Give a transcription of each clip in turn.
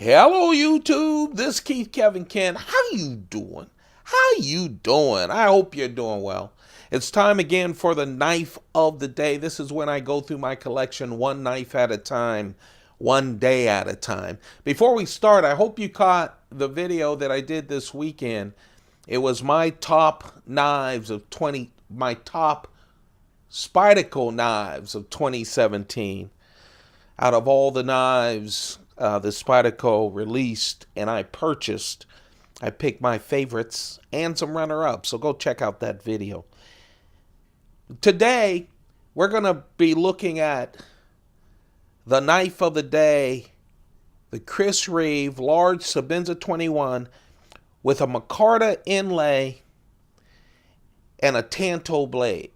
Hello YouTube, this is Keith Kevin Ken. How you doing? How you doing? I hope you're doing well. It's time again for the knife of the day. This is when I go through my collection one knife at a time, one day at a time. Before we start, I hope you caught the video that I did this weekend. It was my top knives of my top Spyderco knives of 2017. Out of all the knives the Spyderco released and I purchased, I picked my favorites and some runner-ups, so go check out that video. Today, we're going to be looking at the knife of the day, the Chris Reeve large Sebenza 21 with a Micarta inlay and a Tanto blade.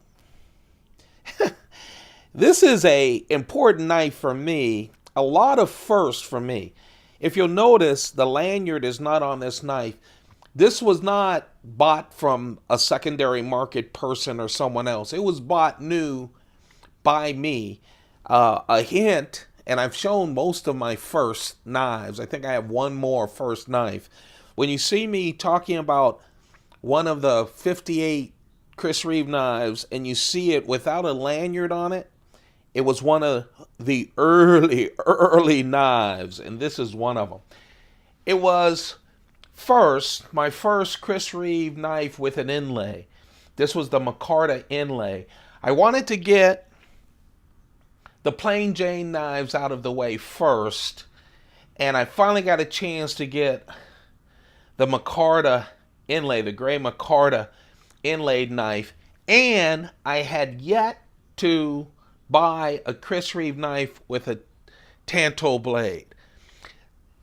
This is a important knife for me. A lot of firsts for me. If you'll notice, the lanyard is not on this knife. This was not bought from a secondary market person or someone else. It was bought new by me. A hint, and I've shown most of my first knives. I think I have one more first knife. When you see me talking about one of the 58 Chris Reeve knives and you see it without a lanyard on it, it was one of the early knives, and this is one of them. It was my first Chris Reeve knife with an inlay. This was the Micarta inlay. I wanted to get the plain Jane knives out of the way first, and I finally got a chance to get the Micarta inlay, the gray Micarta inlaid knife, and I had yet to buy a Chris Reeve knife with a Tanto blade.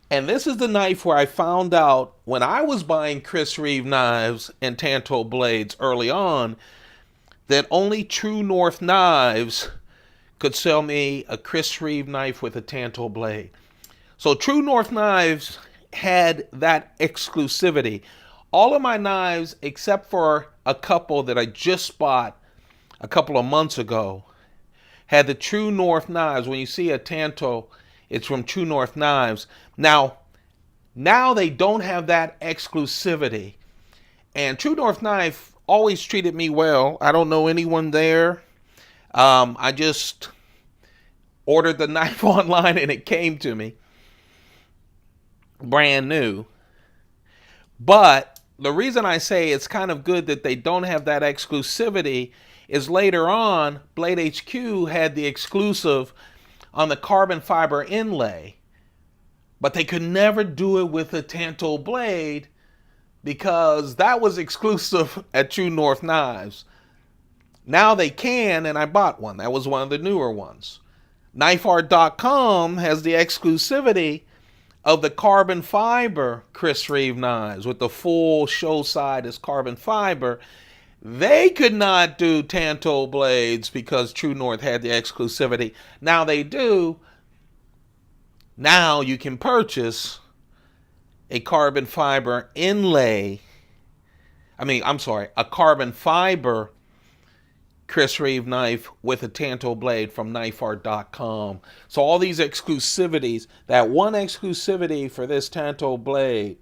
And this is the knife where I found out when I was buying Chris Reeve knives and Tanto blades early on that only True North Knives could sell me a Chris Reeve knife with a Tanto blade. So True North Knives had that exclusivity. All of my knives, except for a couple that I just bought a couple of months ago, had the True North Knives. When you see a Tanto, it's from True North Knives. Now they don't have that exclusivity. And True North Knife always treated me well. I don't know anyone there. I just ordered the knife online and it came to me. Brand new. But the reason I say it's kind of good that they don't have that exclusivity is later on, Blade HQ had the exclusive on the carbon fiber inlay, but they could never do it with a Tanto blade because that was exclusive at True North Knives. Now they can, and I bought one. That was one of the newer ones. KnifeArt.com has the exclusivity of the carbon fiber Chris Reeve knives with the full show side as carbon fiber. They could not do Tanto blades because True North had the exclusivity. Now they do. Now you can purchase a carbon fiber inlay. A carbon fiber Chris Reeve knife with a Tanto blade from KnifeArt.com. So all these exclusivities, that one exclusivity for this Tanto blade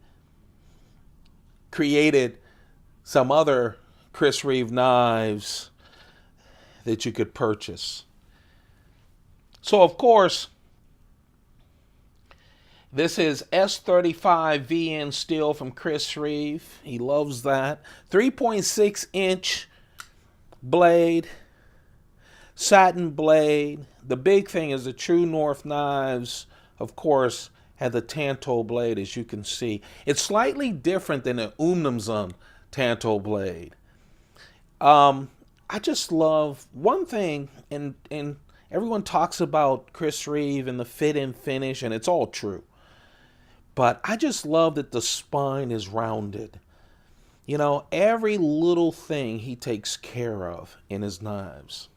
created some other Chris Reeve knives that you could purchase. So of course, this is S35vn Steel from Chris Reeve. He loves that. 3.6 inch blade, satin blade. The big thing is the True North Knives, of course, had the Tanto blade, as you can see. It's slightly different than an Untitled Tanto blade. I just love one thing, and everyone talks about Chris Reeve and the fit and finish, and it's all true. But I just love that the spine is rounded. You know, every little thing he takes care of in his knives.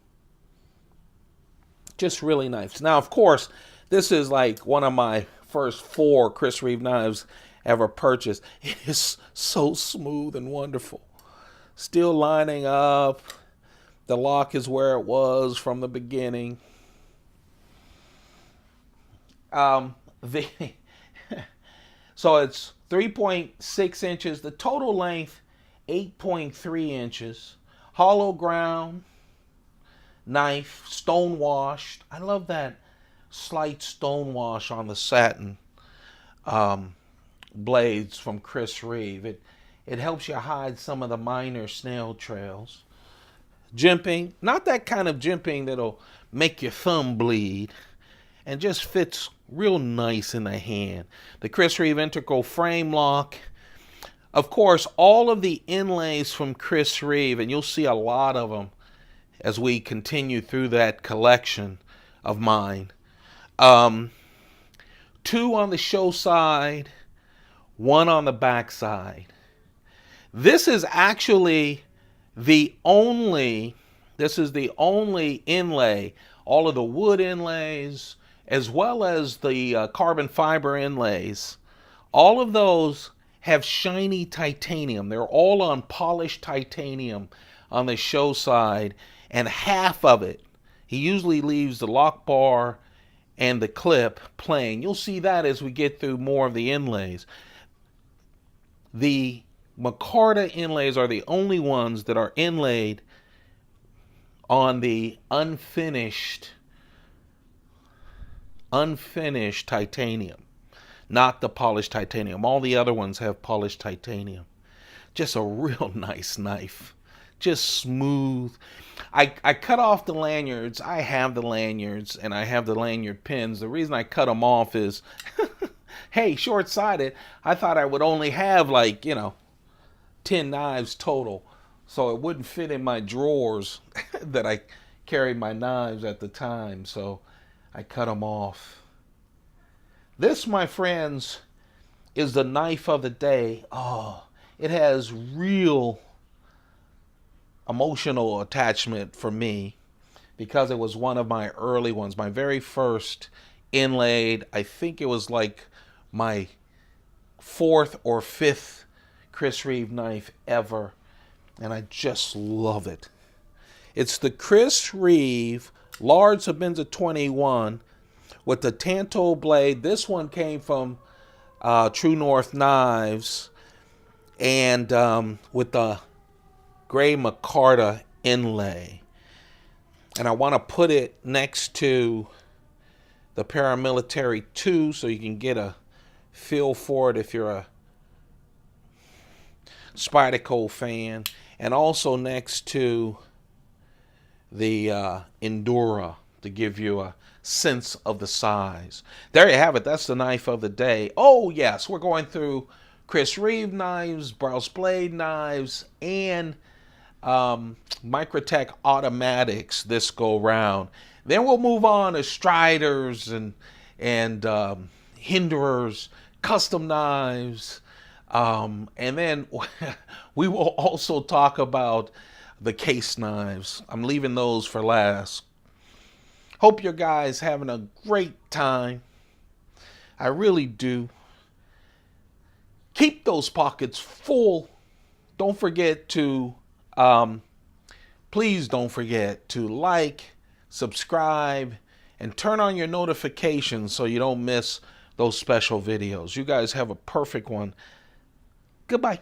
Just really nice. Now, of course, this is like one of my first 4 Chris Reeve knives ever purchased. It is so smooth and wonderful. Still lining up. The lock is where it was from the beginning. The So it's 3.6 inches. The total length, 8.3 inches. Hollow ground knife, stone washed. I love that slight stone wash on the satin blades from Chris Reeve. It helps you hide some of the minor snail trails. Jimping, not that kind of jimping that'll make your thumb bleed, and just fits real nice in the hand. The Chris Reeve integral frame lock. Of course, all of the inlays from Chris Reeve, and you'll see a lot of them as we continue through that collection of mine. 2 on the show side, 1 on the back side. This is actually the only inlay. All of the wood inlays, as well as the carbon fiber inlays, all of those have shiny titanium. They're all on polished titanium on the show side, and half of it, he usually leaves the lock bar and the clip plain. You'll see that as we get through more of the inlays. The Micarta inlays are the only ones that are inlaid on the unfinished titanium, not the polished titanium. All the other ones have polished titanium. Just a real nice knife. Just smooth. I cut off the lanyards. I have the lanyards and I have the lanyard pins. The reason I cut them off is, hey, short-sighted. I thought I would only have 10 knives total, so it wouldn't fit in my drawers that I carried my knives at the time, so I cut them off. This, my friends, is the knife of the day. Oh, it has real emotional attachment for me because it was one of my early ones, my very first inlaid. I think it was like my 4th or 5th Chris Reeve knife ever, and I just love it. It's the Chris Reeve large Sebenza 21 with the Tanto blade. This one came from True North Knives, and with the gray Micarta inlay. And I want to put it next to the Paramilitary 2 so you can get a feel for it if you're a Spyderco fan, and also next to the Endura to give you a sense of the size. There you have it. That's the knife of the day. Oh yes, we're going through Chris Reeve knives, Browse Blade knives, and Microtech automatics this go round. Then we'll move on to Striders and Hinderers, custom knives, and then we will also talk about the case knives. I'm leaving those for last. Hope you guys having a great time. I really do. Keep those pockets full. Don't forget to please don't forget to like, subscribe, and turn on your notifications so you don't miss those special videos. You guys have a perfect one. Goodbye.